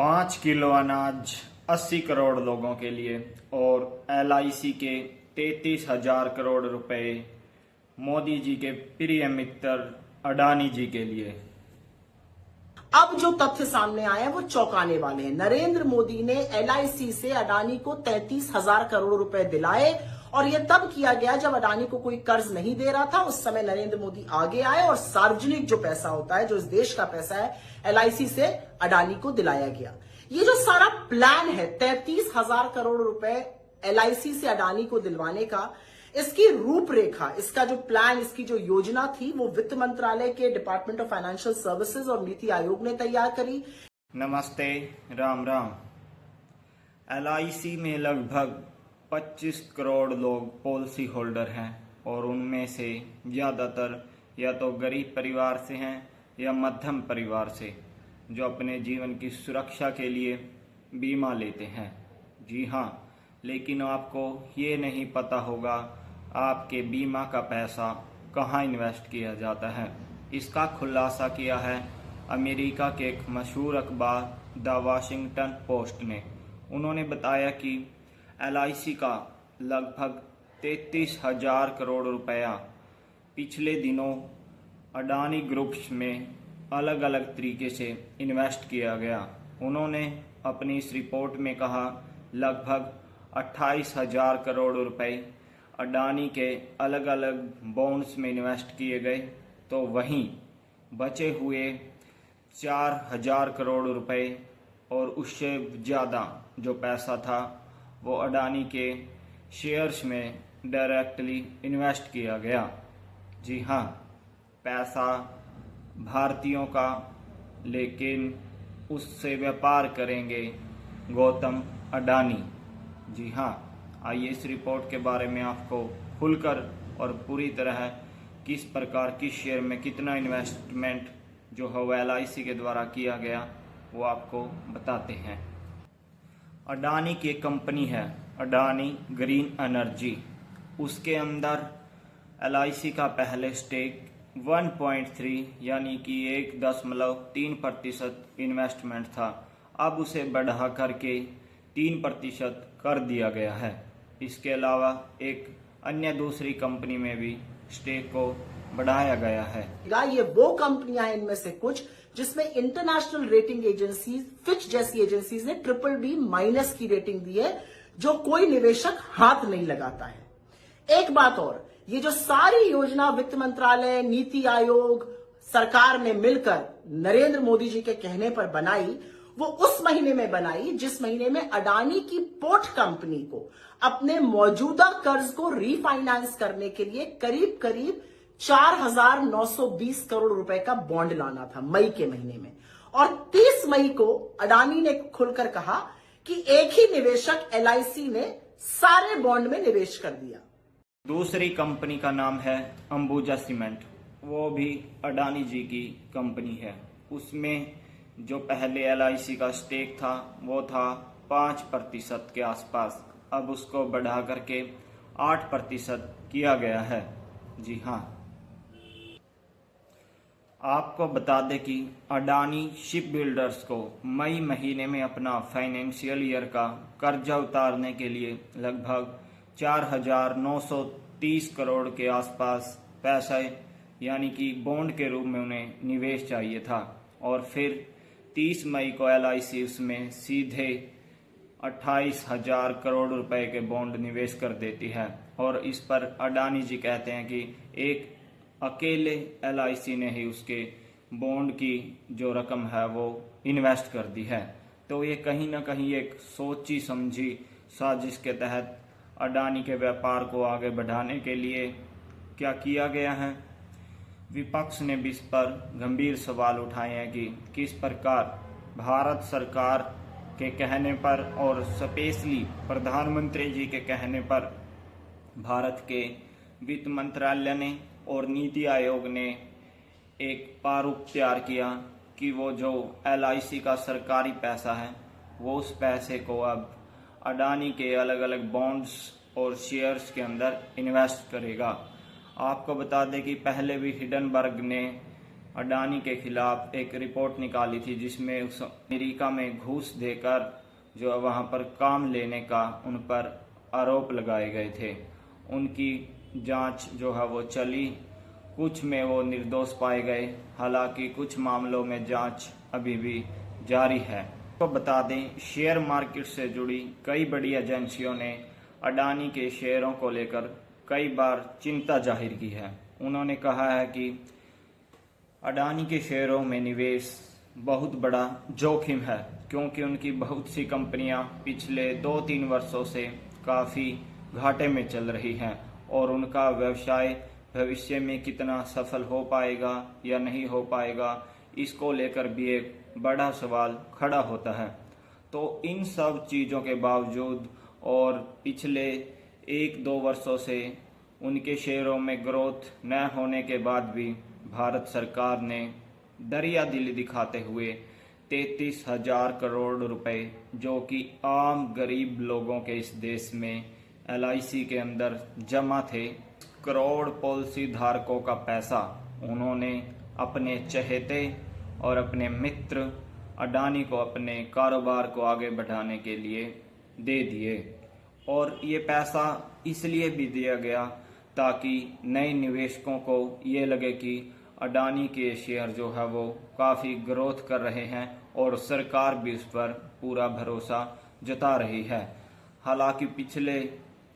5 kilo अनाज 80 करोड़ लोगों के लिए और LIC के 33,000 करोड़ रुपए मोदी जी के प्रिय मित्र अडानी जी के लिए। अब जो तथ्य सामने आए हैं वो चौंकाने वाले हैं। नरेंद्र मोदी ने LIC से अडानी को 33,000 करोड़ रुपए दिलाए और यह तब किया गया जब अडानी को कोई कर्ज नहीं दे रहा था। उस समय नरेंद्र मोदी आगे आए और सार्वजनिक जो पैसा होता है, जो इस देश का पैसा है, LIC से अडानी को दिलाया गया। ये जो सारा प्लान है 33,000 करोड़ रुपए LIC से अडानी को दिलवाने का, इसकी रूपरेखा, इसका जो प्लान, इसकी जो योजना थी, वो वित्त मंत्रालय के डिपार्टमेंट ऑफ फाइनेंशियल सर्विसेज और नीति आयोग ने तैयार करी। नमस्ते, राम राम। LIC में लगभग 25 करोड़ लोग पॉलिसी होल्डर हैं और उनमें से ज़्यादातर या तो गरीब परिवार से हैं या मध्यम परिवार से, जो अपने जीवन की सुरक्षा के लिए बीमा लेते हैं। जी हाँ, लेकिन आपको ये नहीं पता होगा आपके बीमा का पैसा कहाँ इन्वेस्ट किया जाता है। इसका खुलासा किया है अमेरिका के एक मशहूर अखबार द वाशिंगटन पोस्ट ने। उन्होंने बताया कि LIC का लगभग 33,000 करोड़ रुपया पिछले दिनों अडानी ग्रुप्स में अलग अलग तरीके से इन्वेस्ट किया गया। उन्होंने अपनी इस रिपोर्ट में कहा लगभग 28,000 करोड़ रुपए अडानी के अलग अलग बॉन्ड्स में इन्वेस्ट किए गए, तो वहीं बचे हुए 4,000 करोड़ रुपए और उससे ज़्यादा जो पैसा था वो अडानी के शेयर्स में डायरेक्टली इन्वेस्ट किया गया। जी हाँ, पैसा भारतीयों का, लेकिन उससे व्यापार करेंगे गौतम अडानी। जी हाँ, आइए इस रिपोर्ट के बारे में आपको खुलकर और पूरी तरह किस प्रकार किस शेयर में कितना इन्वेस्टमेंट जो है वो LIC के द्वारा किया गया वो आपको बताते हैं। अडानी की एक कंपनी है अडानी ग्रीन एनर्जी, उसके अंदर LIC का पहले स्टेक 1.3 यानी कि 1.3% इन्वेस्टमेंट था। अब उसे बढ़ा करके 3% कर दिया गया है। इसके अलावा एक अन्य दूसरी कंपनी में भी स्टेक को बढ़ाया गया है। ये वो कंपनियां हैं इनमें से कुछ जिसमें इंटरनेशनल रेटिंग एजेंसीज, फिच जैसी एजेंसीज ने BBB- की रेटिंग दी है, जो कोई निवेशक हाथ नहीं लगाता है। एक बात और, ये जो सारी योजना वित्त मंत्रालय, नीति आयोग, सरकार ने मिलकर नरेंद्र मोदी जी के कहने पर बनाई, वो उस महीने में बनाई जिस महीने में अडानी की पोर्ट कंपनी को अपने मौजूदा कर्ज को रीफाइनेंस करने के लिए करीब करीब 4,920 करोड़ रुपए का बॉन्ड लाना था, मई के महीने में। और 30 मई को अडानी ने खुलकर कहा कि एक ही निवेशक LIC ने सारे बॉन्ड में निवेश कर दिया। दूसरी कंपनी का नाम है अंबुजा सीमेंट, वो भी अडानी जी की कंपनी है। उसमें जो पहले LIC का स्टेक था वो था 5% के आसपास, अब उसको बढ़ा करके 8% किया गया है। जी हाँ, आपको बता दें कि अडानी शिप बिल्डर्स को मई महीने में अपना फाइनेंशियल ईयर का कर्जा उतारने के लिए लगभग 4,930 करोड़ के आसपास पैसा यानी कि बॉन्ड के रूप में उन्हें निवेश चाहिए था, और फिर 30 मई को LIC उसमें सीधे 28,000 करोड़ रुपए के बॉन्ड निवेश कर देती है। और इस पर अडानी जी कहते हैं कि एक अकेले LIC ने ही उसके बॉन्ड की जो रकम है वो इन्वेस्ट कर दी है। तो ये कहीं ना कहीं एक सोची समझी साजिश के तहत अडानी के व्यापार को आगे बढ़ाने के लिए क्या किया गया है। विपक्ष ने भी इस पर गंभीर सवाल उठाए हैं कि किस प्रकार भारत सरकार के कहने पर और स्पेशली प्रधानमंत्री जी के कहने पर भारत के वित्त मंत्रालय ने और नीति आयोग ने एक प्रारूप तैयार किया कि वो जो LIC का सरकारी पैसा है वो उस पैसे को अब अडानी के अलग अलग बॉन्ड्स और शेयर्स के अंदर इन्वेस्ट करेगा। आपको बता दें कि पहले भी हिडनबर्ग ने अडानी के खिलाफ एक रिपोर्ट निकाली थी जिसमें उस अमेरिका में घूस देकर जो वहां पर काम लेने का उन पर आरोप लगाए गए थे। उनकी जांच जो है वो चली, कुछ में वो निर्दोष पाए गए, हालांकि कुछ मामलों में जांच अभी भी जारी है। तो बता दें, शेयर मार्केट से जुड़ी कई बड़ी एजेंसियों ने अडानी के शेयरों को लेकर कई बार चिंता जाहिर की है। उन्होंने कहा है कि अडानी के शेयरों में निवेश बहुत बड़ा जोखिम है, क्योंकि उनकी बहुत सी कंपनियां पिछले 2-3 वर्षों से काफ़ी घाटे में चल रही हैं और उनका व्यवसाय भविष्य में कितना सफल हो पाएगा या नहीं हो पाएगा, इसको लेकर भी एक बड़ा सवाल खड़ा होता है। तो इन सब चीज़ों के बावजूद और पिछले 1-2 वर्षों से उनके शेयरों में ग्रोथ न होने के बाद भी भारत सरकार ने दरिया दिली दिखाते हुए 33,000 करोड़ रुपए, जो कि आम गरीब लोगों के इस देश में LIC के अंदर जमा थे, करोड़ पॉलिसी धारकों का पैसा उन्होंने अपने चहेते और अपने मित्र अडानी को अपने कारोबार को आगे बढ़ाने के लिए दे दिए। और ये पैसा इसलिए भी दिया गया ताकि नए निवेशकों को ये लगे कि अडानी के शेयर जो है वो काफ़ी ग्रोथ कर रहे हैं और सरकार भी उस पर पूरा भरोसा जता रही है। हालांकि पिछले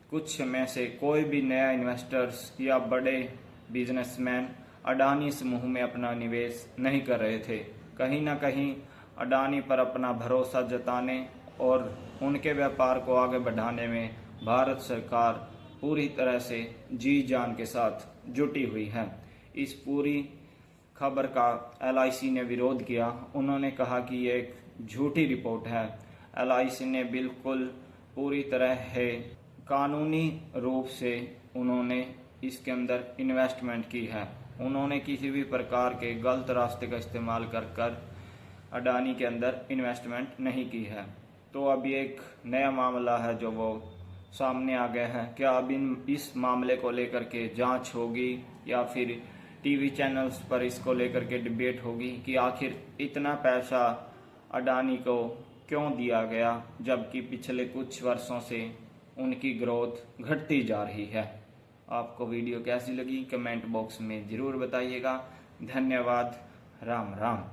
कुछ समय से कोई भी नया इन्वेस्टर्स या बड़े बिजनेसमैन अडानी समूह में अपना निवेश नहीं कर रहे थे। कहीं ना कहीं अडानी पर अपना भरोसा जताने और उनके व्यापार को आगे बढ़ाने में भारत सरकार पूरी तरह से जी जान के साथ जुटी हुई है। इस पूरी खबर का LIC ने विरोध किया। उन्होंने कहा कि ये एक झूठी रिपोर्ट है। LIC ने बिल्कुल पूरी तरह है कानूनी रूप से उन्होंने इसके अंदर इन्वेस्टमेंट की है। उन्होंने किसी भी प्रकार के गलत रास्ते का इस्तेमाल कर अडानी के अंदर इन्वेस्टमेंट नहीं की है। तो अब ये एक नया मामला है जो वो सामने आ गया है। क्या अब इस मामले को लेकर के जांच होगी या फिर टीवी चैनल्स पर इसको लेकर के डिबेट होगी कि आखिर इतना पैसा अडानी को क्यों दिया गया, जबकि पिछले कुछ वर्षों से उनकी ग्रोथ घटती जा रही है। आपको वीडियो कैसी लगी कमेंट बॉक्स में ज़रूर बताइएगा। धन्यवाद। राम राम।